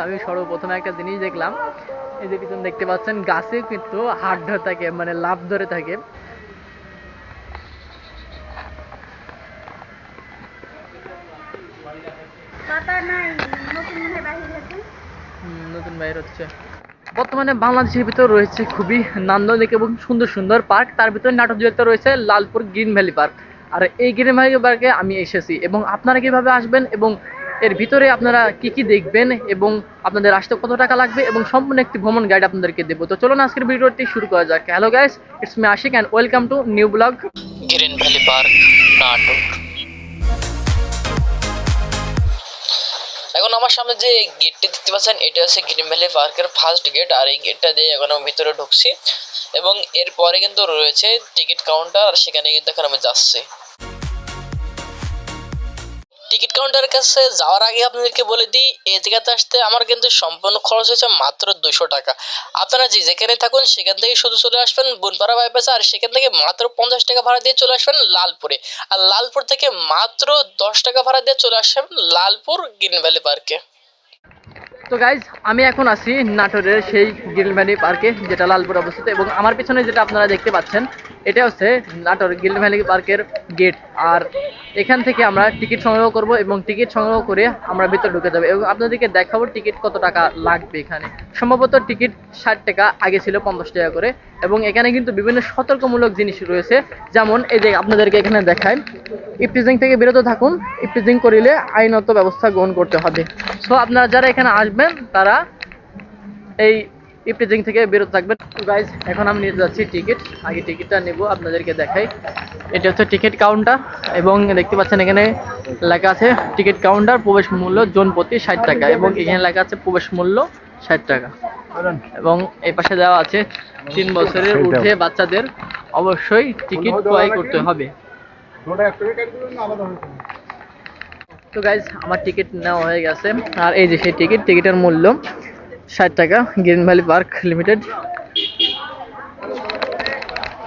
আমি সর্বপ্রথমে একটা জিনিস দেখলাম, এই যে পিছনে দেখতে পাচ্ছেন গাছে কিন্তু হাত ধরে থাকে, মানে লাফ ধরে থাকে। নতুন বাইর হচ্ছে। বর্তমানে বাংলাদেশের ভিতর রয়েছে খুবই নান্দনিক এবং সুন্দর সুন্দর পার্ক, তার ভিতরে নাটোর জেলাতে রয়েছে লালপুর গ্রিন ভ্যালি পার্ক। আর এই গ্রিন ভ্যালি পার্কে আমি এসেছি, এবং আপনারা কিভাবে আসবেন এবং এর ভিতরে আপনারা কি কি দেখবেন এবং আপনাদের আসতে কত টাকা লাগবে এবং সম্পূর্ণ একটি ভ্রমণ গাইড আপনাদেরকে দেবো। তো চলুন আজকের ভিডিওটি শুরু করা যাক। Hello guys, it's me Ashik and welcome to new blog green valley park Natore. এখন আমার সামনে যে গেটটি দেখতে পাচ্ছেন, এটা হচ্ছে গ্রিন ভ্যালি পার্কের ফার্স্ট গেট। আর এই গেটটা দিয়ে এখন আমি ভিতরে ঢুকছি, এবং এরপরে কিন্তু রয়েছে টিকিট কাউন্টার, আর সেখানে কিন্তু এখন আমি যাচ্ছি। টিকিট কাউন্টারের কাছে যাওয়ার আগে আপনাদেরকে বলে দিই, এই জায়গাতে আসতে আমার কিন্তু সম্পূর্ণ খরচ হয়েছে মাত্র 200 টাকা। আপনারা যে যেখানে থাকুন সেখান থেকে শুধু চলে আসবেন বনপাড়া বাইপাসে, আর সেখান থেকে মাত্র 50 টাকা ভাড়া দিয়ে চলে আসবেন লালপুরে, আর লালপুর থেকে মাত্র 10 টাকা ভাড়া দিয়ে চলে আসবেন লালপুর গ্রিন ভ্যালি পার্কে। তো গাইজ, আমি এখন আছি নাটোরের সেই গ্রিন ভ্যালি পার্কে, যেটা লালপুর অবস্থিত, এবং আমার পিছনে যেটা আপনারা দেখতে পাচ্ছেন এটা হচ্ছে নাটোর গ্রিন ভ্যালি পার্কের গেট। আর এখান থেকে আমরা টিকিট সংগ্রহ করব, এবং টিকিট সংগ্রহ করে আমরা ভিতরে ঢুকে যাবো, এবং আপনাদেরকে দেখাবো টিকিট কত টাকা লাগবে। এখানে সম্ভবত টিকিট 60 টাকা, আগে ছিল 50 টাকা করে। এবং এখানে কিন্তু বিভিন্ন সতর্কমূলক জিনিস রয়েছে, যেমন এই যে আপনাদেরকে এখানে দেখায়, ইফটিজিং থেকে বিরত থাকুন, ইফটিজিং করিলে আইনত ব্যবস্থা গ্রহণ করতে হবে। সো আপনারা যারা এখানে আসবেন তারা এই ইফটিজিং থেকে বিরত থাকবেন। গাইজ, এখন আমি নিয়ে যাচ্ছি টিকিট। আগে টিকিটটা নেব, আপনাদেরকে দেখাই। এটা হচ্ছে টিকিট কাউন্টার, এবং দেখতে পাচ্ছেন এখানে লেখা আছে টিকিট কাউন্টার, প্রবেশ মূল্য জন প্রতি 60 টাকা, এবং এখানে লেখা আছে প্রবেশ মূল্য 60 টাকা। এবং এই পাশে দেওয়া আছে 3 বছরের ঊর্ধ্বে বাচ্চাদের অবশ্যই টিকিট ক্রয় করতে হবে। তো গাইজ, আমার টিকিট নেওয়া হয়ে গেছে, আর এই যে সেই টিকিটের মূল্য 60 টাকা, গ্রিন ভ্যালি পার্ক লিমিটেড।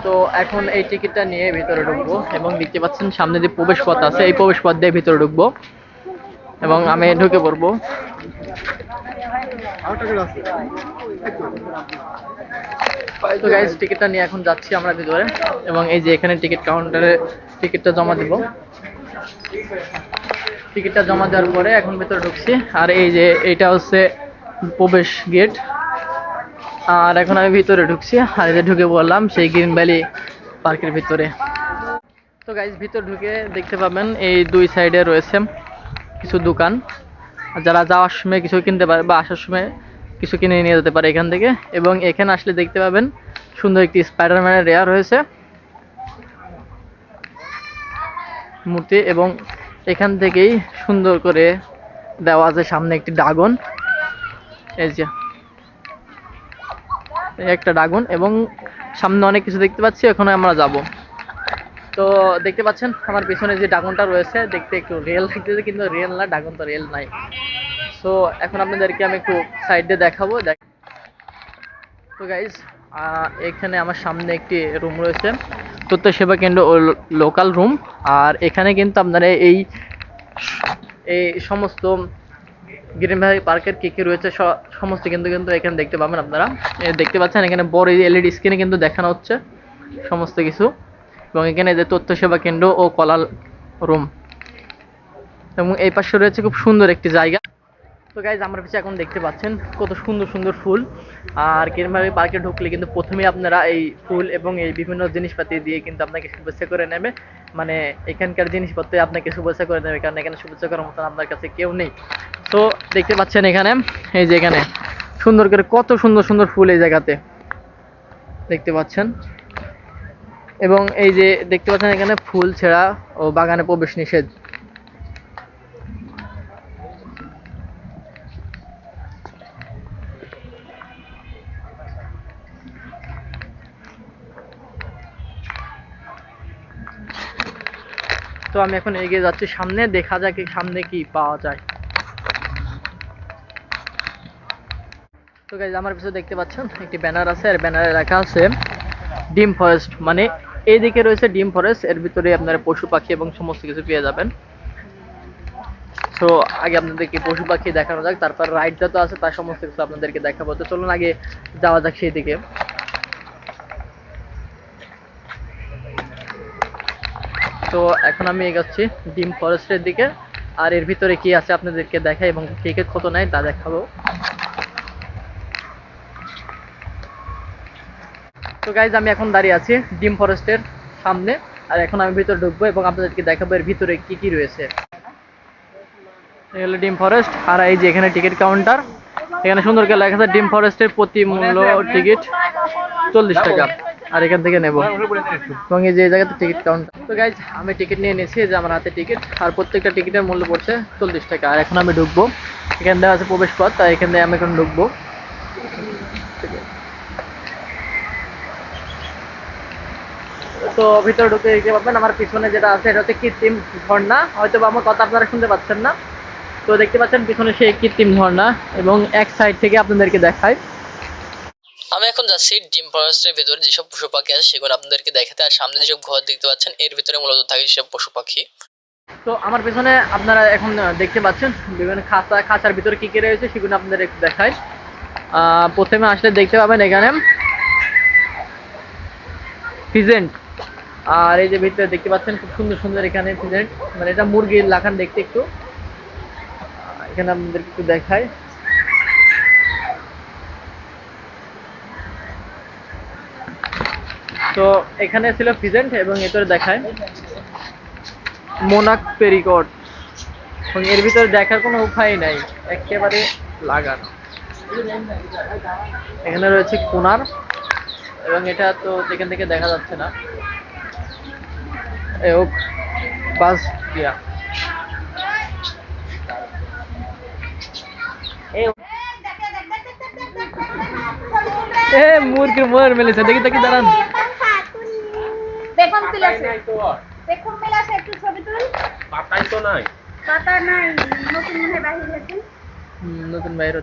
তো এখন এই টিকিটটা নিয়ে ভিতরে ঢুকবো, এবং দেখতে পাচ্ছেন সামনে যে প্রবেশ পথ আছে, এই প্রবেশ পথ দিয়ে ভিতরে ঢুকবো, এবং আমি ঢুকে পড়বো। তো গাইজ, টিকিটটা নিয়ে এখন যাচ্ছি আমরা ভিতরে, এবং এই যে এখানে টিকিট কাউন্টারে টিকিটটা জমা দিব। টিকিটটা জমা দেওয়ার পরে এখন ভিতরে ঢুকছি, আর এই যে এইটা হচ্ছে প্রবেশ গেট। আর এখন আমি ভিতরে ঢুকছি, আর এই যে ঢুকে বললাম সেই গ্রিন ভ্যালি পার্কের ভিতরে। তো গাইজ, ভিতর ঢুকে দেখতে পাবেন এই দুই সাইডে রয়েছে কিছু দোকান, যারা যাওয়ার সময় কিছু কিনতে পারে বা আসার সময় কিছু কিনে নিয়ে যেতে পারে এখান থেকে। এবং এখানে আসলে দেখতে পাবেন সুন্দর একটি স্পাইডারম্যানের রেয়ার রয়েছে মূর্তি, এবং এখান থেকেই সুন্দর করে দেওয়া আছে সামনে একটি ড্রাগন, এই যে একটা ড্রাগন, এবং সামনে অনেক কিছু দেখতে পাচ্ছি। এখানে আমরা যাব। তো দেখতে পাচ্ছেন আমার পিছনে যে ড্রাগনটা রয়েছে, দেখতে একটু রিয়েল লাগতেছে, কিন্তু রিয়েল না, ড্রাগন তো রিয়েল নাই। সো এখন আপনাদেরকে আমি একটু সাইডে দেখাবো। তো গাইজ, এখানে আমার সামনে একটি রুম রয়েছে, তথ্য সেবা কেন্দ্র ও লোকাল রুম। আর এখানে কিন্তু আপনারা এই সমস্ত গ্রিন ভ্যালি পার্কের কী কী রয়েছে সমস্ত কিন্তু এখানে দেখতে পাবেন। আপনারা দেখতে পাচ্ছেন এখানে বড় এলইডি স্ক্রিনে কিন্তু দেখানো হচ্ছে সমস্ত কিছু, এবং এখানে যে তথ্য সেবা কেন্দ্র ও কলার রুম, এবং এই পাশে রয়েছে খুব সুন্দর একটি জায়গা। তো গাইজ, আমার পিছনে এখন দেখতে পাচ্ছেন কত সুন্দর সুন্দর ফুল। আর গ্রিন ভ্যালি পার্কে ঢুকলে কিন্তু প্রথমেই আপনারা এই ফুল এবং এই বিভিন্ন জিনিসপাতি দিয়ে কিন্তু আপনাকে শুভেচ্ছা করে নেবে, মানে এখানকার জিনিসপত্রে আপনাকে শুভেচ্ছা করে নেবে, কারণ এখানে শুভেচ্ছা করার মতন আপনার কাছে কেউ নেই। তো দেখতে পাচ্ছেন এখানে, এই যে এখানে সুন্দর করে কত সুন্দর সুন্দর ফুল এই জায়গাতে দেখতে পাচ্ছেন, এবং এই যে দেখতে পাচ্ছেন এখানে ফুল ছেঁড়া ও বাগানে প্রবেশ নিষেধ। তো আমি এখন এগিয়ে যাচ্ছি সামনে, দেখা যাক সামনে কি পাওয়া যায়। তো গাইজ, আমার পিছনে দেখতে পাচ্ছেন একটি ব্যানার আছে, আর ব্যানারে লেখা আছে ডিম ফরেস্ট, মানে এইদিকে রয়েছে ডিম ফরেস্ট, এর ভিতরে আপনারা পশু পাখি এবং সমস্ত কিছু পেয়ে যাবেন। সো আগে আপনাদেরকে পশু পাখি দেখানো যাক, তারপর রাইড যত আছে তার সমস্ত কিছু আপনাদেরকে দেখাবো। তো চলুন আগে যাওয়া যাক সেই দিকে। তো এখন আমি এগোচ্ছি ডিম ফরেস্টের দিকে, আর এর ভিতরে কি আছে আপনাদেরকে দেখাই এবং টিকিট কত নেয় তা দেখাবো। তো গাইজ আমি এখন দাঁড়িয়ে আছি ডিম ফরেস্টের সামনে, আর এখন আমি ভিতরে ঢুকবো এবং আপনাদেরকে দেখাবো এর ভিতরে কি কি রয়েছে। এই হলো ডিম ফরেস্ট, আর এই যে এখানে টিকিট কাউন্টার। এখানে সুন্দর করে লেখা আছে ডিম ফরেস্টের প্রতি মূল্য টিকিট 40 টাকা, আর এখান থেকে নেব। এবং এই যে এই জায়গাতে টিকিট কাউন্টার। তো গাইজ আমি টিকিট নিয়ে নিয়েছি, যে আমার হাতে টিকিট, আর প্রত্যেকটা টিকিটের মূল্য পড়ছে 40 টাকা। আর এখন আমি ঢুকবো, এখানে দেওয়া আছে প্রবেশ পথ, তাই এখান থেকে আমি এখন ঢুকবো। তো ভিতরে ঢুকে দেখতে পাবেন আমার পিছনে যেটা আছে এটা হচ্ছে কৃত্রিম ঝর্ণা, হয়তো বা আমার কথা আপনারা শুনতে পাচ্ছেন না। তো দেখতে পাচ্ছেন পিছনে সেই কৃত্রিম ঝর্ণা, এবং এক সাইড থেকে আপনাদেরকে দেখায়। আমি এখন যাচ্ছি ডিম ফরেস্টের ভিতরে যেসব পশু পাখি আছে সেগুলো আপনাদেরকে দেখাতে। আর সামনে যেসব ঘর দেখতে পাচ্ছেন এর ভিতরে মূলত থাকে যেসব পশু পাখি। তো আমার পেছনে আপনারা এখন দেখতে পাচ্ছেন বিভিন্ন খাঁচার ভিতরে কি কি রয়েছে সেগুলো আপনাদের একটু দেখায়। প্রথমে আসলে দেখতে পাবেন এখানে ফিজেন্ট, আর এই যে ভিতরে দেখতে পাচ্ছেন খুব সুন্দর সুন্দর এখানে ফিজেন্ট, মানে এটা মুরগির লাখান দেখতে একটু। এখানে আপনাদের একটু দেখায়। তো এখানে ছিল ফিজেন্ট, এবং এরপরে দেখায় মোনাক পেরিকট, এবং এর ভিতরে দেখার কোনো উপায় নাই, একেবারে লাগানো। এখানে রয়েছে কোনার, এবং এটা তো এখান থেকে দেখা যাচ্ছে না। বাস দিয়া মুরগির মোর মেলেছে, দেখি দেখি দাঁড়ান। দেখুন দেখুন মিলাছে একটু ছবি তুল। পাতাই তো নাই, পাতা নাই, নতুন মনে বাহির হয়েছে। নতুন বাইর।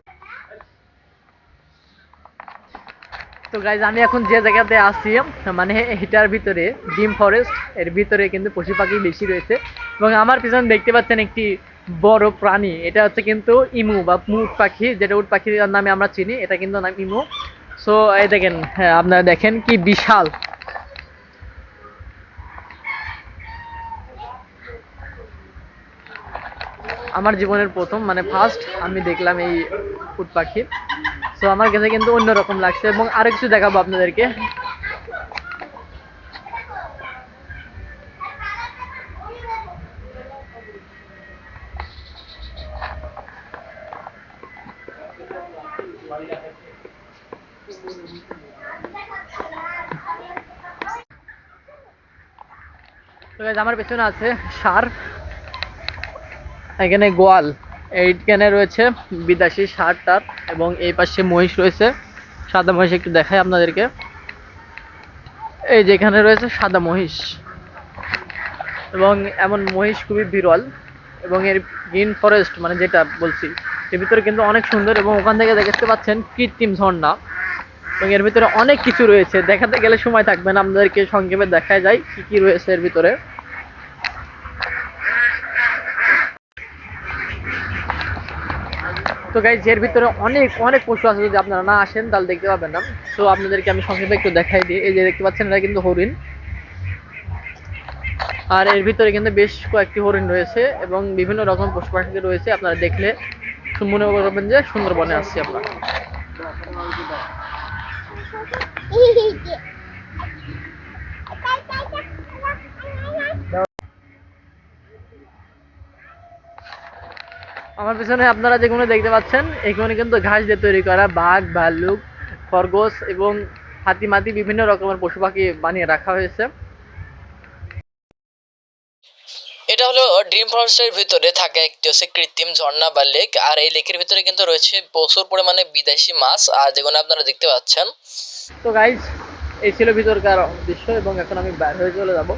তো গাইজ আমি এখন যে জায়গাতে আছি, মানে এটার ভিতরে ডিম ফরেস্ট, এর ভিতরে কিন্তু পশু পাখি বেশি রয়েছে। এবং আমার পিছনে দেখতে পাচ্ছেন একটি বড় প্রাণী, এটা হচ্ছে কিন্তু ইমু বা উট পাখি, যেটা উট পাখির নামে আমরা চিনি, এটা কিন্তু নাম ইমু। সো এই দেখেন, হ্যাঁ আপনারা দেখেন কি বিশাল। আমার জীবনের প্রথম, মানে ফার্স্ট আমি দেখলাম এই উট পাখি। সো আমার কাছে কিন্তু অন্যরকম লাগছে, এবং আরো কিছু দেখাবো আপনাদেরকে। তো guys, আমার পেছনে আছে ষাঁড়, এখানে গোয়াল, এইখানে রয়েছে বিদেশি ষাঁড়টার, এবং এই পাশে মহিষ রয়েছে, সাদা মহিষ একটু দেখাই আপনাদেরকে। এই যে এখানে রয়েছে সাদা মহিষ, এবং এমন মহিষ খুবই বিরল। এবং এর গ্রিন ফরেস্ট মানে যেটা বলছি এর ভিতরে কিন্তু অনেক সুন্দর, এবং ওখান থেকে দেখতে পাচ্ছেন কৃত্রিম ঝর্ণা, এবং এর ভিতরে অনেক কিছু রয়েছে, দেখাতে গেলে সময় থাকবে না, আপনাদেরকে সংক্ষেপে দেখা যায় কি কি রয়েছে এর ভিতরে। তো গাইজ এর ভিতরে অনেক অনেক পশু আছে, যদি আপনারা না আসেন তাহলে দেখতে পাবেন না। তো আপনাদেরকে আমি সংক্ষেপে একটু দেখাই দিই। এই যে দেখতে পাচ্ছেন এটা কিন্তু হরিণ, আর এর ভিতরে কিন্তু বেশ কয়েকটি হরিণ রয়েছে, এবং বিভিন্ন রকম পশু পাখি রয়েছে। আপনারা দেখলে মনে করবেন যে সুন্দরবনে আসছি আমরা। আমার পিছনে আপনারা যেগুলো দেখতে পাচ্ছেন এগুলো কিন্তু ঘাস দিয়ে তৈরি করা বাঘ, ভাল্লুক, খরগোশ এবং হাতিমাতি বিভিন্ন রকমের পশু পাখি বানিয়ে রাখা হয়েছে। এটা হলো ড্রিম ফরেস্টের ভিতরে থাকা একটি হচ্ছে কৃত্রিম ঝর্ণা বা লেক। আর এই লেকের ভিতরে কিন্তু রয়েছে প্রচুর পরিমাণে বিদেশি মাছ, আর যেগুলো আপনারা দেখতে পাচ্ছেন। তো গাইজ এই ছিল ভিতরকার দৃশ্য, এবং এখন আমি বাইরে হয়ে চলে যাব।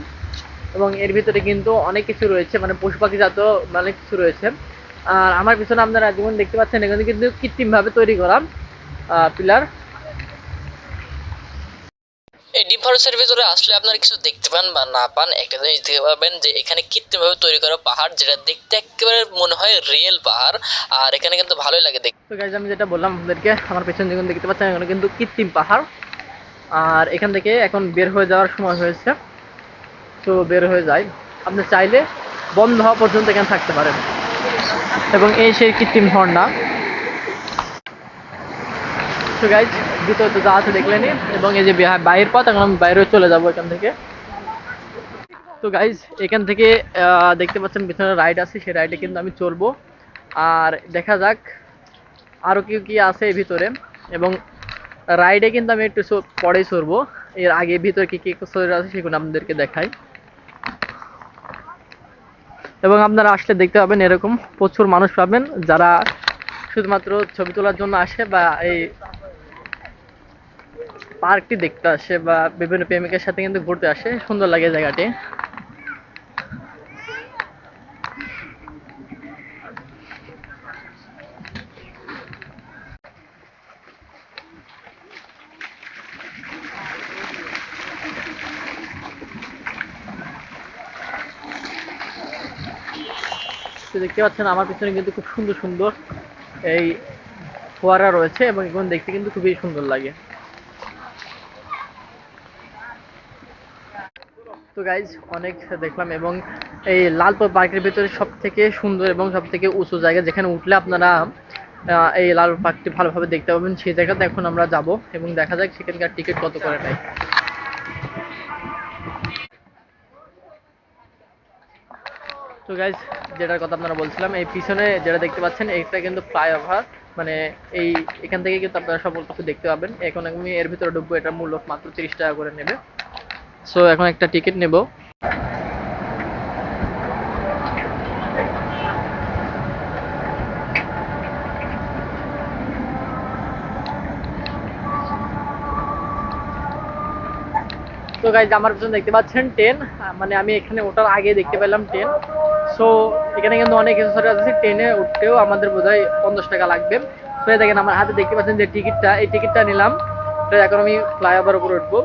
এবং এর ভিতরে কিন্তু অনেক কিছু রয়েছে, মানে পশু পাখি জাত অনেক কিছু রয়েছে। আর আমার পিছনে আপনারা যেমন দেখতে পাচ্ছেন এখানে কিন্তু কৃত্রিম ভাবে তৈরি করা পিলার। এই ডিম ফরেস্টের ভিতরে আসলে আপনারা কিছু দেখতে পান বা না পান, একটা জিনিস দেখতে পাবেন যে এখানে কৃত্রিমভাবে তৈরি করা পাহাড়, যেটা দেখতে একেবারে মনে হয় রিয়েল পাহাড়। আর এখানে কিন্তু ভালোই লাগে দেখতে। তো গাইজ আমি যেটা বললাম আপনাদেরকে, আমার পেছনে যখন দেখতে পাচ্ছেন এখানে কিন্তু কৃত্রিম পাহাড়। আর এখান থেকে এখন বের হয়ে যাওয়ার সময় হয়েছে, তো বের হয়ে যায়। আপনি চাইলে বন্ধ হওয়া পর্যন্ত এখানে থাকতে পারেন। এবং এই সেই কৃত্রিম ঝর্ণা। তো গাইজ ভিতরে তো যা আছে দেখলেনি, এবং এই যে বাইরের পথ, এখন আমি বাইরে চলে যাব এখান থেকে। তো গাইজ এখান থেকে দেখতে পাচ্ছেন পিছনে রাইড আছে, সেই রাইডে কিন্তু আমি চলবো। আর দেখা যাক আরও কি কি আছে এই ভিতরে। এবং রাইডে কিন্তু আমি একটু পরেই চড়বো, এর আগে ভিতরে কি কি আছে সেগুলো আপনাদেরকে দেখাই। এবং আপনারা আসলে দেখতে পাবেন এরকম প্রচুর মানুষ পাবেন যারা শুধুমাত্র ছবি তোলার জন্য আসে, বা এই পার্কটি দেখতে আসে, বা বিভিন্ন প্রেমিকের সাথে কিন্তু ঘুরতে আসে। সুন্দর লাগে জায়গাটি। তো দেখতে পাচ্ছেন আমার পিছনে কিন্তু খুব সুন্দর সুন্দর এই ফোয়ারা রয়েছে, এবং এখন দেখতে কিন্তু খুবই সুন্দর লাগে। তো গাইজ অনেক দেখলাম, এবং এই লালপুর পার্কের ভিতরে সব থেকে সুন্দর এবং সব থেকে উঁচু জায়গা, যেখানে উঠলে আপনারা এই লালপুর পার্কটি ভালোভাবে দেখতে পাবেন, সেই জায়গাতে এখন আমরা যাব এবং দেখা যাক সেখানকার টিকিট কত করে নেয়। তো গাইজ যেটার কথা আপনারা বলছিলাম, এই পিছনে যেটা দেখতে পাচ্ছেন এটা কিন্তু ফ্লাইওভার, মানে এই এখান থেকে কিন্তু আপনারা সকল কিছু দেখতে পাবেন। এখন আমি এর ভিতরে ঢুকবো, এটার মূল্য মাত্র 30 টাকা করে নেবে। সো এখন একটা টিকিট নেব। তো গাইজ আমার পিছনে দেখতে পাচ্ছেন ট্রেন, মানে আমি এখানে ওঠার আগে দেখতে পেলাম ট্রেন। সো এখানে কিন্তু অনেক এক্সেসরিজ আছে, ট্রেনে উঠতেও আমাদের বোধহয় 50 টাকা লাগবে। তো দেখেন আমার হাতে দেখতে পাচ্ছেন যে টিকিটটা, এই টিকিটটা নিলাম। তো এখন আমি ফ্লাইওভার উপরে উঠবো,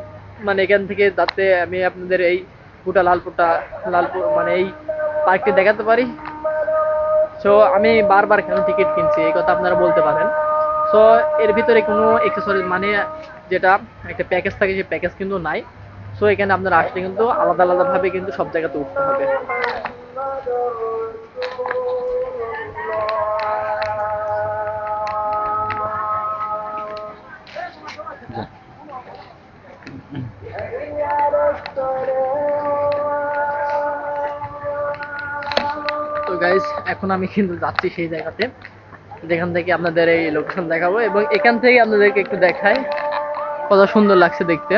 মানে এখান থেকে যাতে আমি আপনাদের এই গোটা লালপুর মানে এই পার্কটি দেখাতে পারি। সো আমি বারবার কেন টিকিট কিনছি এই কথা আপনারা বলতে পারেন। সো এর ভিতরে কোনো এক্সেসরিজ মানে যেটা একটা প্যাকেজ থাকে, সেই প্যাকেজ কিন্তু নাই। সো এখানে আপনারা আসলে কিন্তু আলাদা আলাদাভাবে কিন্তু সব জায়গাতে উঠতে হবে। তো গাইস এখন আমি কিন্তু যাচ্ছি সেই জায়গাতে, যেখান থেকে আপনাদের এই লোকেশন দেখাবো, এবং এখান থেকে আপনাদেরকে একটু দেখাই কত সুন্দর লাগছে দেখতে।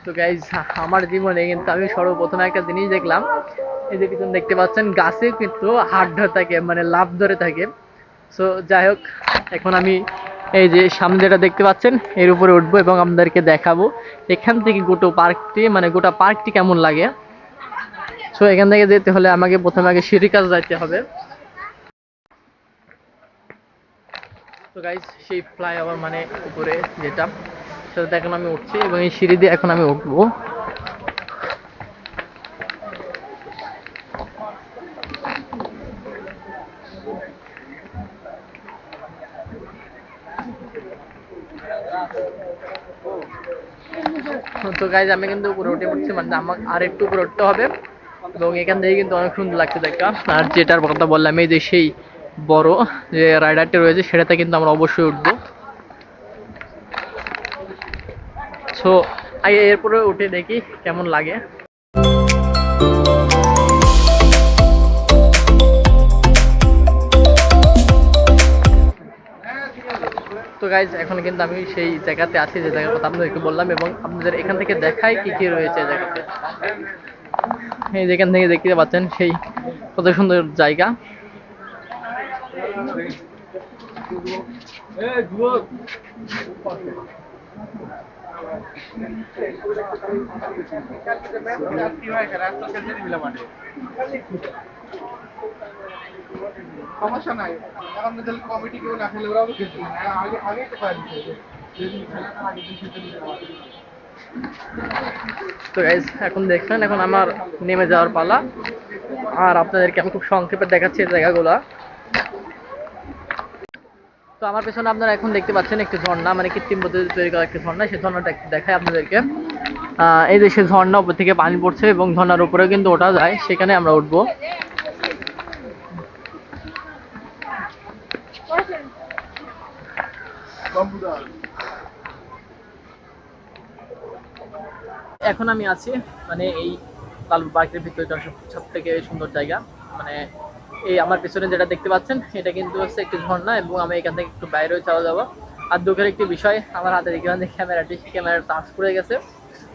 তো গাইজ আমার জীবনে কিন্তু আমি সর্বপ্রথম একটা জিনিস দেখলাম, এই যে পিছনে দেখতে পাচ্ছেন গাছে কিন্তু হাত ধরে থাকে, মানে লাভ ধরে থাকে। সো যাই হোক, এখন আমি এই যে সামনে যেটা দেখতে পাচ্ছেন এর উপরে উঠবো এবং আপনাদেরকে দেখাবো এখান থেকে গোটা পার্কটি কেমন লাগে। সো এখান থেকে যেতে হলে আমাকে প্রথমে আগে সিঁড়ি কাজ যাইতে হবে। তো গাইজ সেই ফ্লাইওভার মানে উপরে যেটা, সেটাতে এখন আমি উঠছি এবং এই সিঁড়ি দিয়ে এখন আমি উঠবো। তো গাইজ আমি কিন্তু উপরে উঠে পড়ছি, মানে আমার আর একটু উপরে উঠতে হবে, এবং এখান থেকে কিন্তু অনেক সুন্দর লাগছে দেখা। আর যেটার কথা বললাম এই যে সেই বড় যে রাইডারটি রয়েছে, সেটাতে কিন্তু আমরা অবশ্যই উঠবো। সো এরপরে উঠে দেখি কেমন লাগে। তো গাইজ এখন কিন্তু আমি সেই জায়গাতে আছি যে জায়গার কথা আপনাদেরকে বললাম, এবং আপনাদের এখান থেকে দেখাই কি কি রয়েছে জায়গাতে। এই যেখান থেকে দেখতে পাচ্ছেন সেই কত সুন্দর জায়গা। সমস্যা নাই এখন তাহলে কমিটি কেউ না খেলে ওরাও খেলতে না আগে আগে তো পারি যদি খেলাটা আগে খেলতে দিতে পারি তো গাইস এখন দেখছেন এখন আমার নেমে যাওয়ার পালা। আর আপনাদেরকে আমি খুব সংক্ষেপে দেখাচ্ছি এই জায়গাগুলা। তো আমার পেছনে আপনারা এখন দেখতে পাচ্ছেন একটি ঝর্ণা, মানে কৃত্রিম পদ্ধতিতে তৈরি করা একটি ঝর্ণা। সেই ঝর্ণাটা একটু দেখায় আপনাদেরকে। এই যে সেই ঝর্ণা উপর থেকে পানি পড়ছে এবং ঝর্ণার উপরেও কিন্তু ওঠা যায়, সেখানে আমরা উঠবো। কম্পিউটার এখন আমি আছি মানে এই লালপুর পার্কের ভিতরে সব থেকে সুন্দর জায়গা। মানে এই আমার পেছনে যেটা দেখতে পাচ্ছেন এটা কিন্তু হচ্ছে একটি ঝর্ণা এবং আমি এখান থেকে একটু বাইরেও চলে যাবো। আর দুঃখের একটি বিষয়, আমার হাতে দেখলাম যে ক্যামেরার টাচ পড়ে গেছে।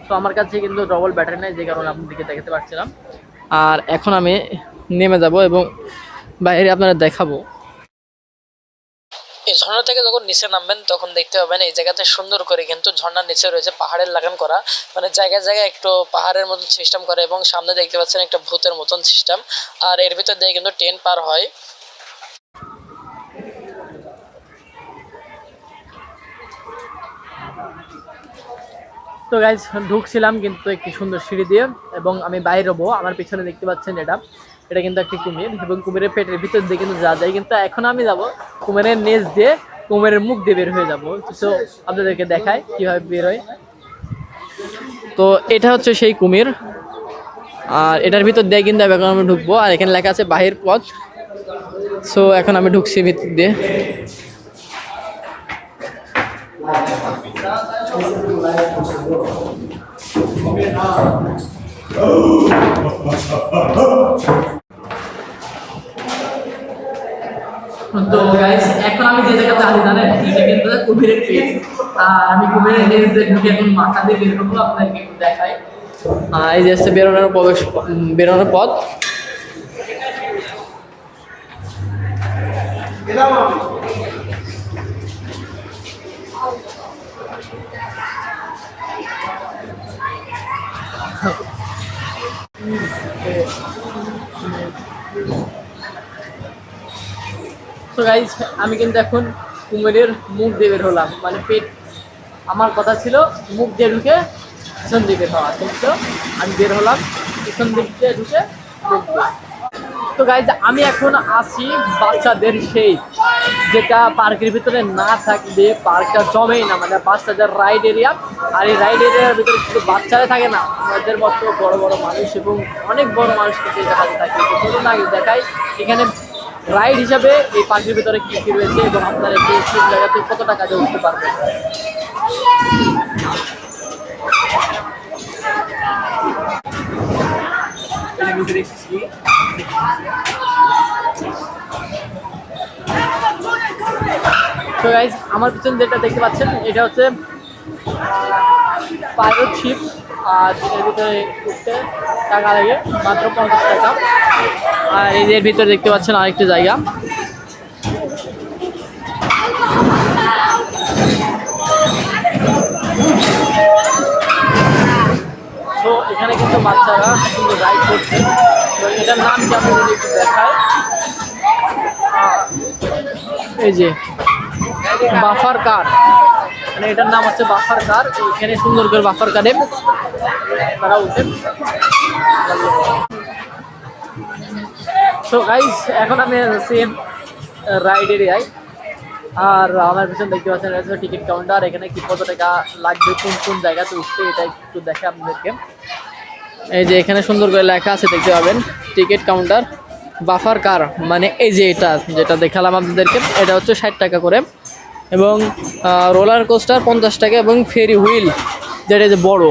তো আমার কাছে কিন্তু ডবল ব্যাটারি নেই, যে কারণে আপনাদেরকে দেখাতে পারছিলাম। আর এখন আমি নেমে যাব এবং বাইরে আপনারা দেখাবো। এই ঝর্ণা থেকে যখন নিচে নামবেন তখন দেখতে পাবেন এই জায়গাতে সুন্দর করে কিন্তু ঝর্ণার নিচে রয়েছে পাহাড়ের লাগান করা, মানে জায়গায় জায়গায় একটু পাহাড়ের মতন সিস্টেম করে এবং সামনে দেখতে পাচ্ছেন একটা ভূতের মতন সিস্টেম। আর এর ভিতর দিয়ে কিন্তু ট্রেন পার হয়। তো গাইজ ঢুকছিলাম কিন্তু একটি সুন্দর সিঁড়ি দিয়ে এবং আমি বাইরে হবো। আমার পিছনে দেখতে পাচ্ছেন এটা কিন্তু একটি কুমির এবং কুমিরের পেটের ভিতর দিয়ে কিন্তু যাওয়া যায়, কিন্তু এখন আমি যাব কুমিরের নেজ দিয়ে, কুমিরের মুখ দিয়ে বের হয়ে যাবো। তো আপনাদেরকে দেখায় কীভাবে বের হয়। তো এটা হচ্ছে সেই কুমির, আর এটার ভিতর দিয়ে কিন্তু এখন আমি ঢুকবো। আর এখানে লেখা আছে বাহির পথ। সো এখন আমি ঢুকছি ভিতর দিয়ে। তো গাইস এখন আমি যে জায়গাতে আছি জানেন, এটা কিন্তু কুমিরের পেট। আর আমি কুমিরের লেজ দিয়ে ঢুকে এখন মাথা দিয়ে বের করবো, আপনাদেরকে একটু দেখাই। এই যে হচ্ছে বেরোনোর পথ। তো গাইস আমি কিন্তু এখন কুমিরের মুখ দিয়ে বের হলাম, মানে পেট, আমার কথা ছিল মুখ দিয়ে ঢুকে পিছন দিকে বের হওয়া, কিন্তু আমি বের হলাম পিছন দিক দিয়ে ঢুকে মুখ দিয়ে। তো গাইস আমি এখন আছি বাচ্চাদের সেই, যেটা পার্কের ভিতরে না থাকলে পার্কটা জমেই না, মানে বাচ্চাদের রাইড এরিয়া। আর এই রাইড এরিয়ার ভিতরে শুধু বাচ্চারা থাকে না, আমাদের মতো বড় বড় মানুষ এবং অনেক বড় মানুষ কিন্তু এই জায়গাতে থাকে। তো চলুন আগে দেখাই এখানে রাইড হিসাবে এই পার্কের ভিতরে কী কী রয়েছে এবং আপনারা এই জায়গাতে কত টাকা দিয়ে উঠতে পারবেন। তো গাইজ আমার পিছনে যেটা দেখতে পাচ্ছেন এটা হচ্ছে পাইলট শিপ। আর এর ভিতরে উঠতে টাকা লাগে মাত্র 50 টাকা। আর এর ভিতরে দেখতে পাচ্ছেন আরেকটি জায়গা। তো এখানে কিন্তু বাচ্চারা কিন্তু রাইড করছে। তো এটার নাম কি আমি যদি একটু দেখাই, এই যে বাফার কার, মানে এটার নাম হচ্ছে বাফার কার। এখানে সুন্দর করে বাফার কারে তারা উঠে। সো গাইস এখন আমি সেম রাইড এরিয়ায়। আর আমার পিছনে দেখতে পাচ্ছেন এটা হচ্ছে টিকিট কাউন্টার। এখানে কি কত টাকা লাগবে, কোন কোন জায়গাতে উঠতে, এটা একটু দেখে আপনাদেরকে। এই যে এখানে সুন্দর করে লেখা আছে দেখতে পাবেন, টিকিট কাউন্টার বাফার কার, মানে এই যে এটা যেটা দেখালাম আপনাদেরকে, এটা হচ্ছে 60 টাকা করে। এবং রোলার কোস্টার 50 টাকা এবং ফেরি হুইল যেটা যে বড়,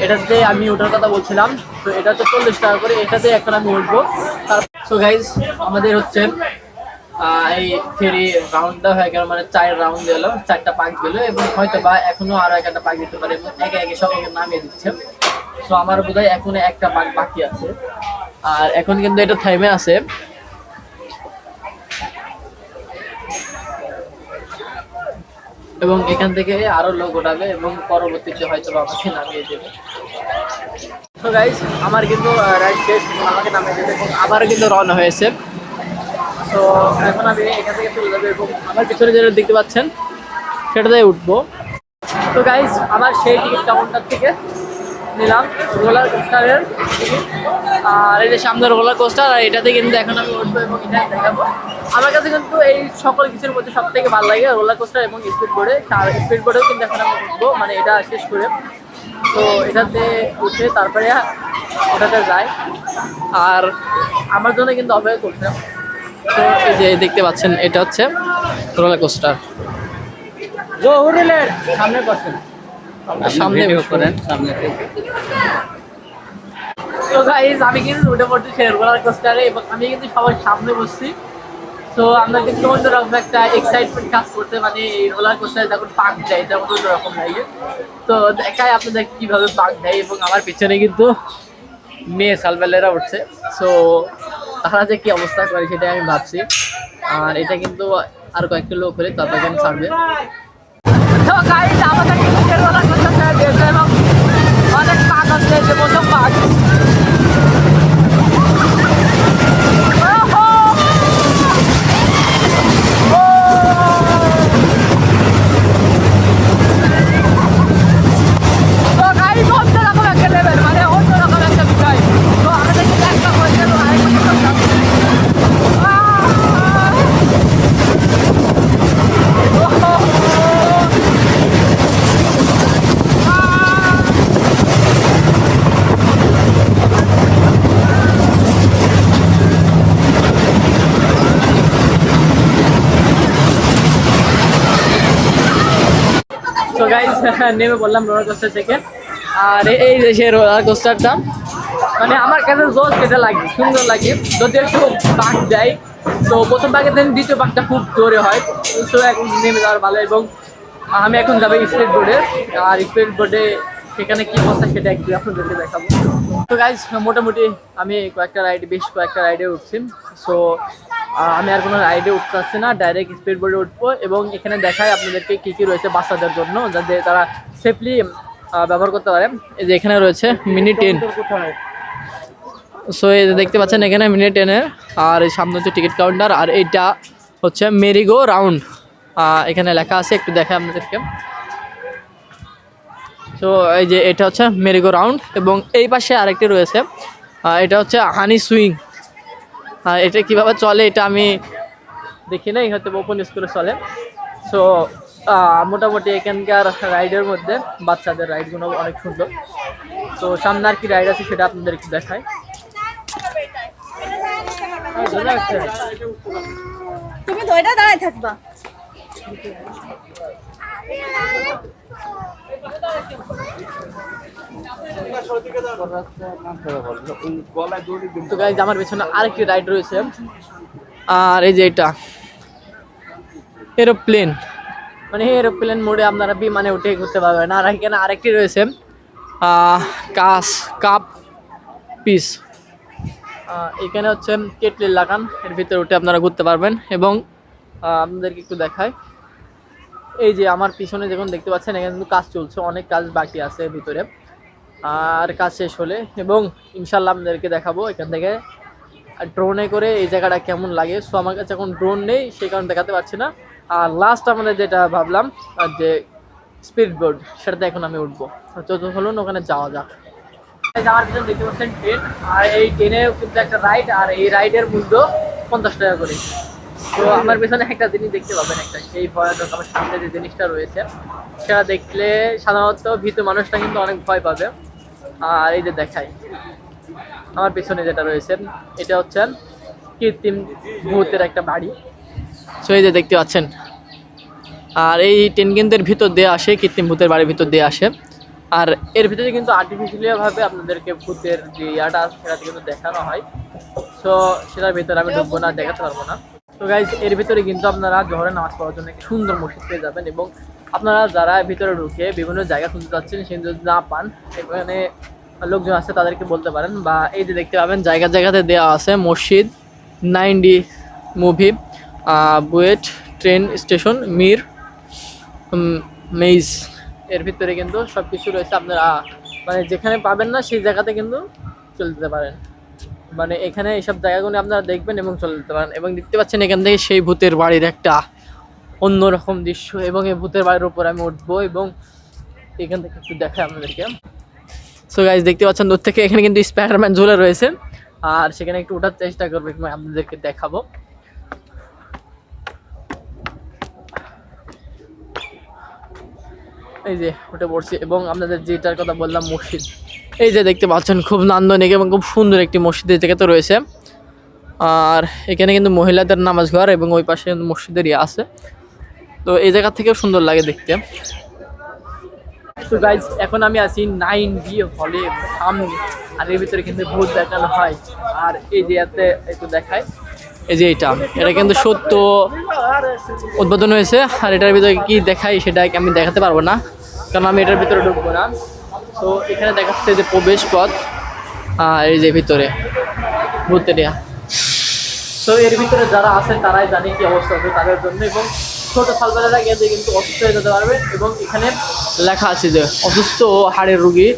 এটাতে আমি ওঠার কথা বলছিলাম। তো এটা হচ্ছে 40 টাকা করে, এটাতে এখন আমি উঠবো। সো গাইজ আমাদের হচ্ছে এই ফেরি রাউন্ডটা হয়ে গেল, মানে 4 রাউন্ড গেল, 4টা পাক গেল এবং হয়তো বা এখনো আরো একটা পাক দিতে পারে এবং একে একে সব নামিয়ে দিচ্ছে। তো আমার বোধহয় এখনো একটা পাক বাকি আছে। আর এখন কিন্তু এটা থাইমে আছে। এবং এখান থেকে আরো লোক ওঠাবে এবং পরবর্তীতে হয়তো আমাকে নামিয়ে দেবে। তো গাইস আমার কিন্তু রাইড শেষ, আমাকে নামিয়ে দেবে এবং আবারও কিন্তু রওনা হয়েছে। তো এখন আমি এখান থেকে চলে যাবো এবং আমার পিছনে যেটা দেখতে পাচ্ছেন সেটাতে উঠবো। তো গাইজ আমার সেই টিকিট কাউন্টার থেকে নিলাম রোলার কোস্টারের টিকিট, আর এই যে সামনে রোলার কোস্টার, আর এটাতে কিন্তু এখন আমি উঠবো এবং এটা দেখাবো। আমার কাছে কিন্তু এই সকল কিছুর মধ্যে সব থেকে ভালো লাগে রোলার কোস্টার এবং স্পিড বোর্ডে। আর স্পিড বোর্ডেও কিন্তু এখন আমি উঠবো, মানে এটা শেষ করে। তো এটাতে উঠে তারপরে ওটাতে যাই, আর আমার জন্য কিন্তু অপেক্ষা করছে। তো এই যে দেখতে পাচ্ছেন এটা হচ্ছে রোলার কোস্টার। জহুরুলের সামনে বসেন, সামনে করেন সামনে থেকে। তো গাইস আমি কিন্তু উঠে পড়ছি সেই রোলার কোস্টারে এবং আমি কিন্তু সবার সামনে বসছি। তো আমরা কিন্তু অন্যরকম একটা এক্সাইটমেন্ট কাজ করতে, মানে এই রোলার কোস্টারে যখন পাক দেয় তখন অন্যরকম লাগে। তো দেখাই আপনাদের কিভাবে পাক দেয়, এবং আমার পিছনে কিন্তু মেয়ে সালবেলেরা উঠছে। সো তারা যে কি অবস্থা করে সেটাই আমি ভাবছি। আর এটা কিন্তু আর কয়েকটা লোক হলে তারপর এখানে ছাড়বে। তো গাইস আমাদের কিন্তু রোলার কোস্টার ছেড়ে দিয়েছে এবং অনেক পাক হচ্ছে, যে প্রথম পাক। তো গাইস অন্যরকম একটা লেভেল, মানে অন্যরকম একটা বিষয়। তো আমাদের কিন্তু একটা হয়েছে এবং আরেকটা করতাম। তো গাইস নেমে বললাম রোলার কোস্টার থেকে। আর এই যে সেই রোলার কোস্টারটা, মানে আমার কাছে জোস যেটা লাগে, সুন্দর লাগে, যদি একটু বাঁক দেয়। তো প্রথম বাঁকে দেন, দ্বিতীয় বাঁকটা খুব জোরে হয়। তো এখন নেমে যাওয়ার ভালো। এবং আমি এখন যাবো স্পিড বোর্ডে, আর স্পিড বোর্ডে সেখানে কী অবস্থা সেটা একটু আপনাদেরকে দেখাবো। তো গাইস মোটামুটি আমি বেশ কয়েকটা রাইডে উঠছি। সো আমি আর কোনো রাইডে উঠতে পারছি না, ডাইরেক্ট স্পিড বোর্ডে উঠবো এবং এখানে দেখায় আপনাদেরকে কী কী রয়েছে বাচ্চাদের জন্য, যাতে তারা সেফলি ব্যবহার করতে পারে। এই যে এখানে রয়েছে মিনি ট্রেন। সো এই যে দেখতে পাচ্ছেন এখানে মিনি ট্রেনের, আর এই সামনে হচ্ছে টিকিট কাউন্টার, আর এইটা হচ্ছে মেরিগো রাউন্ড। এখানে লেখা আছে, একটু দেখায় আপনাদেরকে। তো এই যে এটা হচ্ছে মেরিগো রাউন্ড, এবং এই পাশে আরেকটি রয়েছে, এটা হচ্ছে হানি সুইং। এটা কিভাবে চলে এটা আমি দেখি নাই, হয়তো ওপেন স্কুলে চলে। সো মোটামুটি এখানকার রাইডের মধ্যে বাচ্চাদের রাইডগুলো অনেক সুন্দর। তো সামনে আর কি রাইড আছে সেটা আপনাদের একটু দেখায়। তুমি তো এটা দাঁড়ায় থাকবা। তো গাইজ আমার পেছনে আরেকটি রাইড রয়েছে, আর এই যে এটা এরোপ্লেন, মানে এরোপ্লেন মোডে আপনারা বিমানে উঠে ঘুরতে পারবেন। আর এখানে আরেকটি রয়েছে কাপ পিস। এখানে হচ্ছে কেটলির লাগান, এর ভিতরে উঠে আপনারা ঘুরতে পারবেন। এবং আপনাদেরকে একটু দেখায়, এই যে আমার পিছনে যখন দেখতে পাচ্ছেন এখানে কিন্তু কাজ চলছে, অনেক কাজ বাকি আছে ভিতরে, আর কাজ শেষ হলে এবং ইনশাল্লাহ আপনাদেরকে দেখাবো এখান থেকে ড্রোনে করে এই জায়গাটা কেমন লাগে। সো আমার কাছে এখন ড্রোন নেই, সেই কারণে দেখাতে পারছি না। আর লাস্ট আমাদের যেটা ভাবলাম যে স্পিড বোর্ড, সেটাতে এখন আমি উঠবো। তো চলুন ওখানে যাওয়া যাক। যাওয়ার পিছনে দেখতে পাচ্ছেন ট্রেন, আর এই ট্রেনে কিন্তু একটা রাইড, আর এই রাইডের মূল্য 50 টাকা করে। তো আমার পেছনে একটা জিনিস দেখতে পাবেন, একটা সেই ভয়ানক আমার সামনে যে জিনিসটা রয়েছে সেটা দেখলে সাধারণত ভীতু মানুষটা কিন্তু অনেক ভয় পাবে। আর এই যে দেখাই আমার পেছনে যেটা রয়েছে, এটা হচ্ছে কৃত্রিম ভূতের একটা বাড়ি। সো এই যে দেখতে পাচ্ছেন, আর এই ট্রেন কিন্তু এর ভিতর দিয়ে আসে, কৃত্রিম ভূতের বাড়ির ভিতর দিয়ে আসে। আর এর ভিতরে কিন্তু আর্টিফিশিয়ালিভাবে আপনাদেরকে ভূতের যে ইয়াটা আছে সেটা কিন্তু দেখানো হয়। সো সেটার ভিতরে আমি ঢুকবো না, দেখাতে পারবো না। তো গাইজ এর ভিতরে কিন্তু আপনারা জোহরের নামাজ পড়ার জন্য একটি সুন্দর মসজিদ পেয়ে যাবেন। এবং আপনারা যারা ভিতরে ঢুকে বিভিন্ন জায়গা খুঁজতে যাচ্ছেন, সে যদি না পান, এখানে লোকজন আছে তাদেরকে বলতে পারেন। বা এই যে দেখতে পাবেন জায়গাতে দেওয়া আছে মসজিদ, 9D movie, BUET train station, Mir maids, এর ভিতরে কিন্তু সব কিছু রয়েছে। আপনারা মানে যেখানে পাবেন না সেই জায়গাতে কিন্তু চলে যেতে পারেন। মানে এখানে এইসব জায়গাগুলো আপনারা দেখবেন এবং চলে যেতে পারেন। এবং দেখতে পাচ্ছেন এখান থেকে সেই ভূতের বাড়ির একটা অন্যরকম দৃশ্য, এবং এই ভূতের বাড়ির উপর আমি উঠবো এবং এখান থেকে একটু দেখাই আপনাদেরকে। সো গাইজ দেখতে পাচ্ছেন দূর থেকে এখানে কিন্তু স্পাইডারম্যান ঝুলে রয়েছে, আর সেখানে একটু ওঠার চেষ্টা করবো এবং আপনাদেরকে দেখাবো। এই যে উঠে পড়ছি এবং আপনাদের যেটার কথা বললাম মসজিদ, এই যে দেখতে পাচ্ছেন খুব নান্দনিক এবং খুব সুন্দর একটি মসজিদ এই জায়গাতে রয়েছে। আর এখানে কিন্তু মহিলাদের নামাজ ঘর এবং ওই পাশে কিন্তু মসজিদের ইয়ে আছে, তো এই জায়গা থেকেও সুন্দর লাগে দেখতে। তো গাইজ এখন আমি আছি 9D হলে সামনে, আর এর ভিতরে কিন্তু ভূত দেখানো হয়। আর এই যে এতে একটু দেখায়, এই যে এটা কিন্তু সত্য উদ্বোধন হয়েছে, আর এটার ভিতরে কি দেখায় সেটা আমি দেখাতে পারবো না, কারণ আমি এটার ভিতরে ঢুকবো না। তো এখানে দেখাচ্ছে যে প্রবেশ পথ, আর এই যে ভিতরে ভূতেরিয়া। তো এর ভিতরে যারা আছেন তারাই জানে কি অবস্থা আছে তাদের জন্য, এবং ছোট সালবেলারা গেলে কিন্তু অসুস্থ হয়ে যেতে পারবে। এবং এখানে লেখা আছে যে অসুস্থ ও হাড়ের রোগী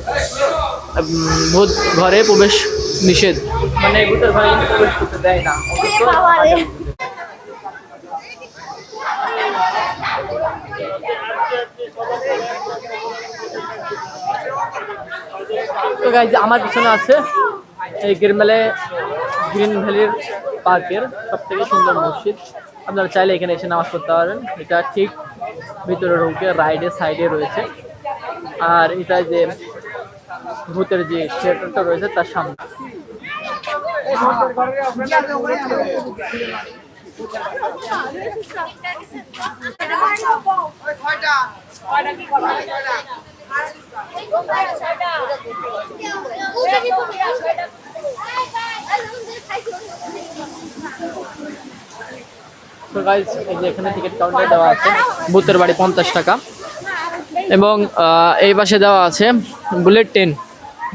ভূত ঘরে প্রবেশ নিষেধ, মানে ভূতের ঘরে কিন্তু প্রবেশ করতে দেয় না অসুস্থ ও হাড়ের রোগীদের। তো গাইজ আমার পিছনে আছে এই গ্রিন ভ্যালির পার্কের সব থেকে সুন্দর মসজিদ। আপনারা চাইলে এখানে এসে নামাজ পড়তে পারেন। এটা ঠিক ভিতরে ঢুকে রাইডের সাইডে রয়েছে, আর এটা যে ভূতের যে থিয়েটারটা রয়েছে তার সামনে। তো গাইস এই যে এখানে টিকিট কাউন্টার দেওয়া আছে, ভূতের বাড়ি 50 টাকা, এবং এই পাশে দেওয়া আছে বুলেট ট্রেন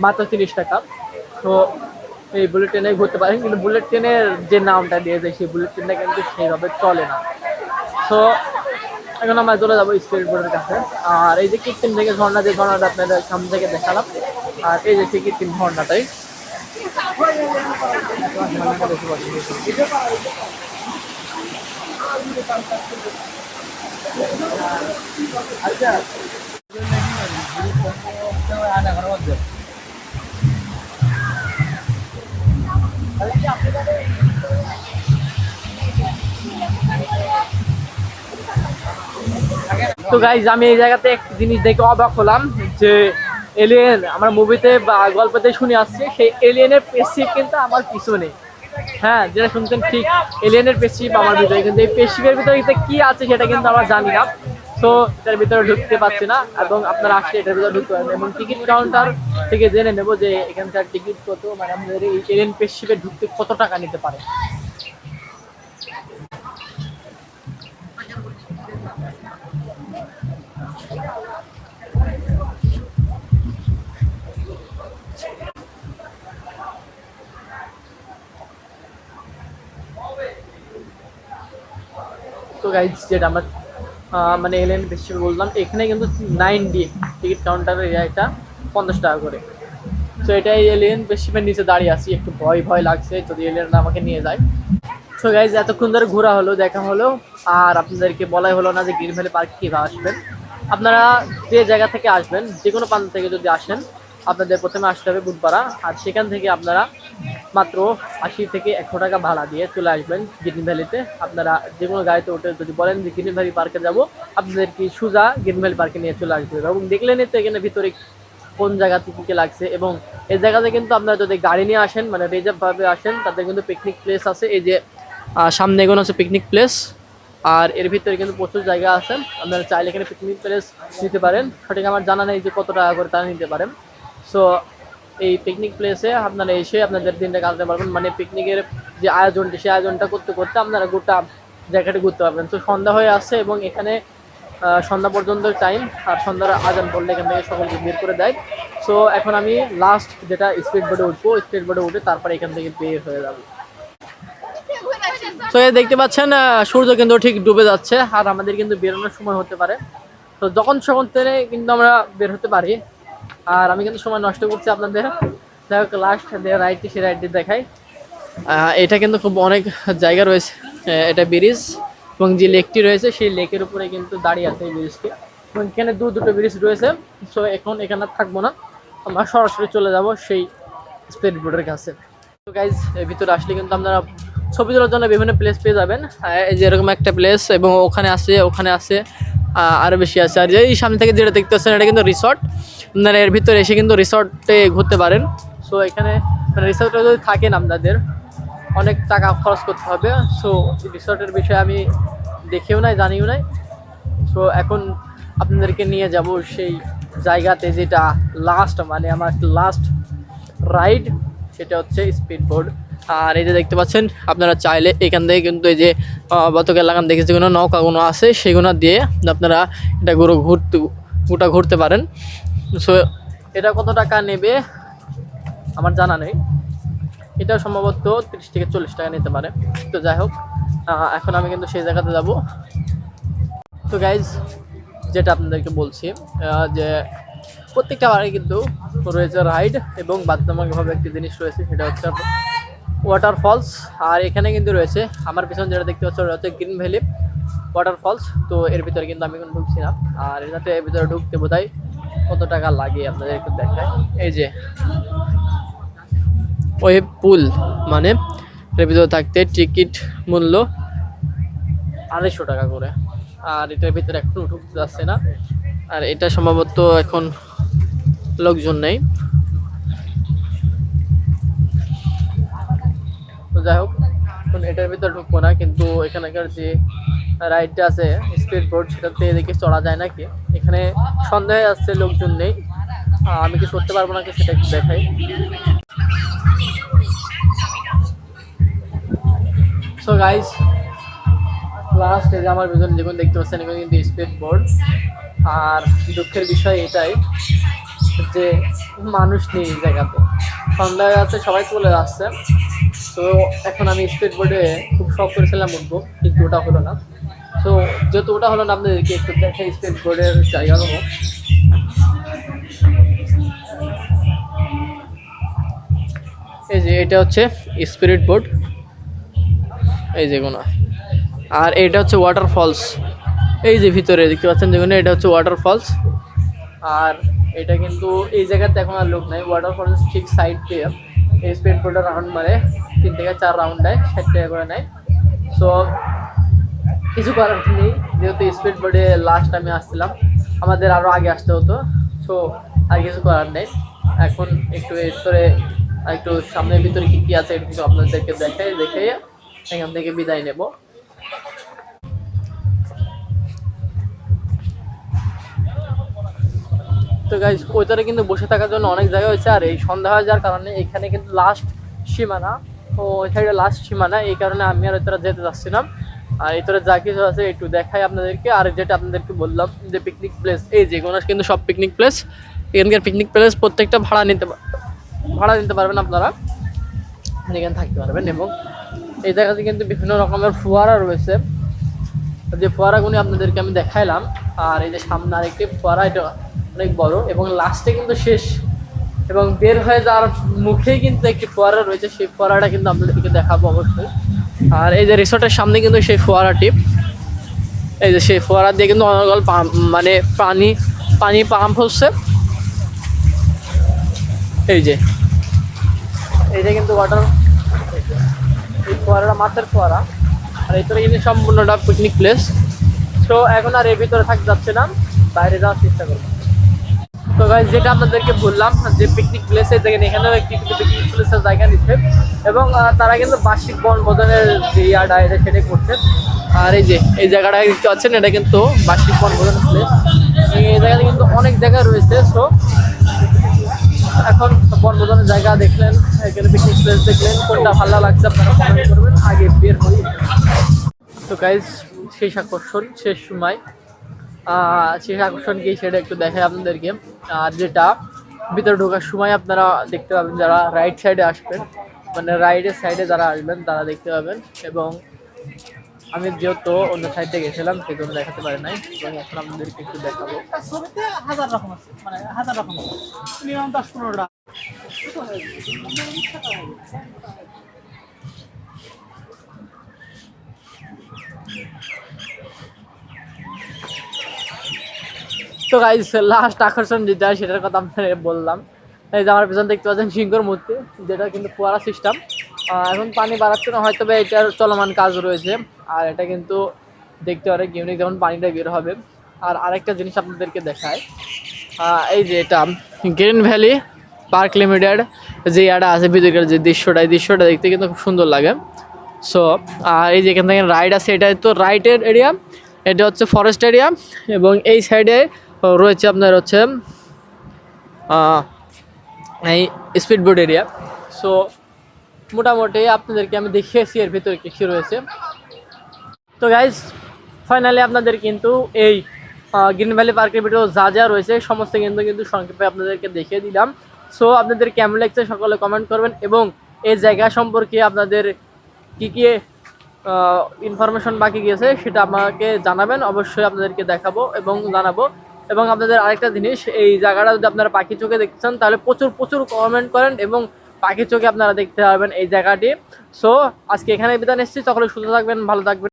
মাত্র 30 টাকা। তো এই বুলেট ট্রেনে ঘুরতে পারেন, কিন্তু বুলেট ট্রেনের যে নামটা দিয়েছে সেই বুলেট ট্রেনটা কিন্তু সেইভাবে চলে না। তো এখন আমরা চলে যাবো স্পিড বোর্ডের কাছে। আর এই যে কৃত্রিম থেকে ঝর্ণা, যে ঝর্ণাটা আপনাদের সামনে থেকে দেখালাম, আর এই যে সেই কৃত্রিম ঝর্ণাটাই। আচ্ছা তো গাইজ আমি এই জায়গাতে একটা জিনিস দেখে অবাক হলাম যে এলিয়েন আমরা মুভিতে বা গল্পতে শুনে আসছি, সেই এলিয়েনের স্পেসশিপ কিন্তু আমার পিছনে। হ্যাঁ, যেটা শুনছেন ঠিক, এলিয়েনের স্পেসশিপ আমার ভিতরে, কিন্তু এই স্পেসশিপের ভিতরে কি আছে সেটা কিন্তু আমরা জানি না। তো এটার ভিতরে ঢুকতে পারছি না, এবং আপনারা আসলে এটার ভিতরে ঢুকতে পারবেন। এবং টিকিট কাউন্টার থেকে জেনে নেবো যে এখানকার টিকিট কত, মানে আমাদের এই এলিয়েন স্পেসশিপে ঢুকতে কত টাকা নিতে পারে। তো গাইজ যেটা আমরা মানে এলিয়েন ফেস্টিভ্যাল বললাম, এখানে কিন্তু 9D টিকিট কাউন্টারের এটা 50 টাকা করে। তো এটাই এলিয়েন ফেস্টিভ্যাল নিচে দাঁড়িয়ে আছি, একটু ভয় ভয় লাগছে যদি এলিয়েন আমাকে নিয়ে যায়। তো গাইজ এতক্ষণ ধরে ঘোরা হলো, দেখা হলো, আর আপনাদেরকে বলাই হলো না যে গ্রিন ভ্যালি পার্ক কীভাবে আসবেন। আপনারা যে জায়গা থেকে আসবেন, যে কোনো প্রান্ত থেকে যদি আসেন, আপনাদের প্রথমে আসতে হবে বুধপাড়া, আর সেখান থেকে আপনারা মাত্র 80 থেকে 100 টাকা ভাড়া দিয়ে চলে আসবেন গ্রিন ভ্যালিতে। আপনারা যে কোনো গাড়িতে উঠে যদি বলেন যে গ্রিন ভ্যালি পার্কে যাব, আপনাদেরকে সোজা গ্রিন ভ্যালি পার্কে নিয়ে চলে আসবে। এবং দেখলেনই তো এখানে ভিতরে কোন জায়গা থেকে কী লাগছে। এবং এই জায়গাতে কিন্তু আপনারা যদি গাড়ি নিয়ে আসেন, মানে রিজার্ভভাবে আসেন, তাদের কিন্তু পিকনিক প্লেস আছে। এই যে সামনে এগোনো হচ্ছে পিকনিক প্লেস, আর এর ভিতরে কিন্তু প্রচুর জায়গা আছে। আপনারা চাইলে এখানে পিকনিক প্লেস নিতে পারেন। সঠিক আমার জানা নেই যে কত টাকা করে তারা নিতে পারেন। সো এই পিকনিক প্লেসে আপনারা এসে আপনাদের দিনটা কাটাতে পারবেন, মানে পিকনিকের যে আয়োজনটি, সেই আয়োজনটা করতে করতে আপনারা গোটা জায়গাটা ঘুরতে পারবেন। তো সন্ধ্যা হয়ে আসছে এবং এখানে সন্ধ্যা পর্যন্ত টাইম, আর সন্ধ্যার আজান পড়লে এখান থেকে সকলকে বের করে দেয়। সো এখন আমি লাস্ট যেটা স্পিড বোর্ডে উঠবো, স্পিড বোর্ডে উঠে তারপরে এখান থেকে বের হয়ে যাবো। তো এই দেখতে পাচ্ছেন সূর্য কিন্তু ঠিক ডুবে যাচ্ছে, আর আমাদের কিন্তু বেরোনোর সময় হতে পারে। তো যখন সখন ট্রেনে কিন্তু আমরা বের হতে পারি, আর আমি কিন্তু সময় নষ্ট করছি আপনাদের। যাই হোক, লাস্ট যে রাইডটি, সেই রাইডটি দেখাই। এটা কিন্তু খুব অনেক জায়গা রয়েছে। এটা ব্রিজ এবং যে লেকটি রয়েছে সেই লেকের উপরে কিন্তু দাঁড়িয়ে আছে এই ব্রিজটি, এবং এখানে দুটো ব্রিজ রয়েছে। সো এখন এখানে থাকবো না, আমরা সরাসরি চলে যাব সেই স্পিড বোটের কাছে। তো গাইজ এর ভিতরে আসলে কিন্তু আপনারা ছবি তোলার জন্য বিভিন্ন প্লেস পেয়ে যাবেন। এই যে এরকম একটা প্লেস, এবং ওখানে আছে আরও বেশি আছে। আর এই সামনে থেকে যেটা দেখতে পাচ্ছেন এটা কিন্তু রিসর্ট, আপনারা এর ভিতরে এসে কিন্তু রিসর্টে ঘুরতে পারেন। সো এখানে মানে রিসর্টে যদি থাকেন আপনাদের অনেক টাকা খরচ করতে হবে। সো রিসর্টের বিষয়ে আমি দেখেও নাই, জানিও নাই। সো এখন আপনাদেরকে নিয়ে যাব সেই জায়গাতে যেটা লাস্ট, মানে আমার লাস্ট রাইড, সেটা হচ্ছে স্পিড বোর্ড। আর এই যে দেখতে পাচ্ছেন আপনারা চাইলে এখান থেকে কিন্তু এই যে বতকের লাগান দেখে যেগুলো নৌকাগুলো আছে সেগুলো দিয়ে আপনারা এটা গোটা ঘুরতে পারেন। সো এটা কত টাকা নেবে আমার জানা নেই, এটা সম্ভবত 30 থেকে 40 টাকা নিতে পারে। তো যাই হোক, এখন আমি কিন্তু সেই জায়গাতে যাব। তো গাইজ যেটা আপনাদেরকে বলছি যে প্রত্যেকটা বারে কিন্তু রয়েছে রাইড, এবং বাধ্যতামূলকভাবে একটি জিনিস রয়েছে, সেটা হচ্ছে ওয়াটারফলস। আর এখানে কিন্তু রয়েছে আমার পিছনে যেটা দেখতে পাচ্ছ, ওটা হচ্ছে গ্রিন ভ্যালি ওয়াটারফলস। তো এর ভিতরে কিন্তু আমি এখন ঢুকছি না। আর এটাতে এর ভিতরে ঢুকতে বোধহয় কত টাকা লাগে আপনাদের একটু দেখায়। এই যে ওয়েব পুল, মানে এর ভিতরে থাকতে টিকিট মূল্য 250 টাকা করে। আর এটার ভিতরে এখন ঢুকতে যাচ্ছে না, আর এটা সম্ভবত এখন লোকজন নেই। তো যাই হোক, এখন এটার ভিতরে ঢুকবো না, কিন্তু এখানকার যে রাইডটা আছে স্পিড বোর্ড, সেটাতে এদিকে চড়া যায় নাকি। এখানে সন্দেহ আসছে লোকজন নেই, আমি কিছু করতে পারবো নাকি সেটা একটু দেখাই। সো গাইস, লাস্ট এই যে আমার পিছনে যেগুলো দেখতে পাচ্ছেন এগুলো কিন্তু স্পিড বোর্ড। আর দুঃখের বিষয় এটাই যে মানুষ নেই এই জায়গাতে, সন্ধ্যা হয়ে যাচ্ছে, সবাই চলে যাচ্ছে। তো এখন আমি স্পিড বোর্ডে খুব শখ করেছিলাম উঠবো, কিন্তু ওটা হলো না। তো যেহেতু ওটা হলো না, আপনাদেরকে একটু দেখাই স্পিড বোর্ডের জায়গাগুলো। এই যে এটা হচ্ছে স্পিড বোর্ড, এই যেগুলো। আর এটা হচ্ছে ওয়াটারফলস, এই যে ভিতরে দেখতে পাচ্ছেন যেগুলো, এটা হচ্ছে ওয়াটারফলস। আর এটা কিন্তু এই জায়গাতে এখন আর লোক নাই। ওয়াটারফলস ঠিক সাইড দিয়ে এই স্পিড বোর্ডের রাউন্ড মারে 3 থেকে 4 রাউন্ড নেয়, 60 টাকা করে নেয়। সো কিছু করার নেই, যেহেতু স্পিড বোর্ডে লাস্ট আমি আসছিলাম, আমাদের আরও আগে আসতে হতো। সো আর কিছু করার নেই। এখন একটু এরপরে একটু সামনের ভিতরে কী কী আছে একটু আপনাদেরকে দেখে এখান থেকে বিদায় নেব। তো গাইজ ওইটারে কিন্তু বসে থাকার জন্য অনেক জায়গা হয়েছে। আর এই সন্ধ্যা হয়ে যাওয়ার কারণে এখানে কিন্তু লাস্ট সীমানা, তো ওই সাইডে লাস্ট সীমানা, এই কারণে আমি আর ওইটারা যেতে চাচ্ছিলাম। আর এটারে যা কিছু আছে একটু দেখাই আপনাদেরকে। আর যেটা আপনাদেরকে বললাম যে পিকনিক প্লেস, এই যেগুলো কিন্তু সব পিকনিক প্লেস, এখানকার পিকনিক প্লেস প্রত্যেকটা ভাড়া নিতে পারবেন আপনারা, এখানে থাকতে পারবেন। এবং এই জায়গাতে কিন্তু বিভিন্ন রকমের ফোয়ারা রয়েছে, যে ফোয়ারাগুলি আপনাদেরকে আমি দেখাইলাম। আর এই যে সামনে আরেকটি ফোয়ারা, এটা অনেক বড় এবং লাস্টে কিন্তু শেষ, এবং বের হয়ে যাওয়ার মুখেই কিন্তু একটি ফোয়ারা রয়েছে, সেই ফোয়ারাটা কিন্তু আপনাদেরকে দেখাবো অবশ্যই। আর এই যে রিসর্টের সামনে কিন্তু সেই ফোয়ারাটি, এই যে সেই ফোয়ারা দিয়ে কিন্তু অনর্গল মানে পানি পাম্প হচ্ছে। এই যে এইটা কিন্তু ওয়াটার, এই ফোয়ারাটা মাছের ফোয়ারা। আর এটারে কিন্তু সম্পূর্ণটা পিকনিক প্লেস। তো এখন আর এর ভিতরে থাকতে যাচ্ছে না, বাইরে যাওয়ার চেষ্টা করবো। তো ভাই যেটা আপনাদেরকে বললাম যে পিকনিক প্লেসে দেখেন, এখানেও একটি কিন্তু পিকনিক প্লেসের জায়গা নিচ্ছে, এবং তারা কিন্তু বার্ষিক বনভোজনের যে ইয়াটা এটা সেটাই করছে। আর এই যে এই জায়গাটা দেখতে পাচ্ছেন, এটা কিন্তু বার্ষিক বনভোজনের প্লেস। এই জায়গাতে কিন্তু অনেক জায়গা রয়েছে। সো এখন বনভোজনের জায়গা দেখলেন, এখানে পিকনিক প্লেস দেখলেন, কোনটা ভালো লাগছে আপনারা কমেন্ট করবেন, আগে বের হই। তো গাইজ শেষ আকর্ষণ, শেষ সময়, শেষ আকর্ষণ কি সেটা একটু দেখাই আপনাদেরকে। আর যেটা ভিতরে ঢোকার সময় আপনারা দেখতে পাবেন, যারা রাইট সাইডে আসবেন, মানে রাইডের সাইডে যারা আসবেন তারা দেখতে পাবেন। এবং আমি যেহেতু অন্য সাইডে গেছিলাম সেই জন্য দেখাতে পারি নাই, এবং এখন আপনাদেরকে একটু দেখাবো। ছবিতে হাজার রকম আছে, মানে হাজার রকম আছে, মিনিমাম 10-15টা। তো গাইস লাস্ট আকর্ষণ যেটা সেটার কথা আপনাদের বললাম। এই যে আমার পেছন দেখতে পাচ্ছেন সিংহর মূর্তি, যেটা কিন্তু ফোয়ারা সিস্টেম। এখন পানি বাড়াচ্ছে না, হয়তো বা এটার চলমান কাজ রয়েছে। আর এটা কিন্তু দেখতে অনেক ইউনিক, যেমন পানিটা বের হবে। আর আরেকটা জিনিস আপনাদেরকে দেখায়, এই যে এটা গ্রিন ভ্যালি পার্ক লিমিটেড যে ইয়াটা আছে ভিতরের যে দৃশ্যটা দেখতে কিন্তু খুব সুন্দর লাগে। সো আর এই যে এখান থেকে রাইড আছে, এটা তো রাইডের এরিয়া, এটা হচ্ছে ফরেস্ট এরিয়া। এবং এই সাইডে রয়েছে আপনার হচ্ছে এই স্পিড বোট এরিয়া। সো মোটামুটি আপনাদেরকে আমি দেখিয়েছি এর ভিতরে কী রয়েছে। তো গাইজ ফাইনালি আপনাদের কিন্তু এই গ্রিন ভ্যালি পার্কের ভিতরে যা যা রয়েছে সমস্ত কিন্তু সংক্ষেপে আপনাদেরকে দেখিয়ে দিলাম। সো আপনাদের কেমন লাগছে সকলে কমেন্ট করবেন, এবং এই জায়গা সম্পর্কে আপনাদের কী কী ইনফরমেশন বাকি গিয়েছে সেটা আমাকে জানাবেন। অবশ্যই আপনাদেরকে দেখাবো এবং জানাবো। এবং আপনাদের আরেকটা জিনিস, এই জায়গাটা যদি আপনারা পাখি চোখে দেখতে চান তাহলে প্রচুর কমেন্ট করেন, এবং পাখি চোখে আপনারা দেখতে পারবেন এই জায়গাটি। সো আজকে এখানে বিদায় নিচ্ছি, সকলে সুস্থ থাকবেন, ভালো থাকবেন।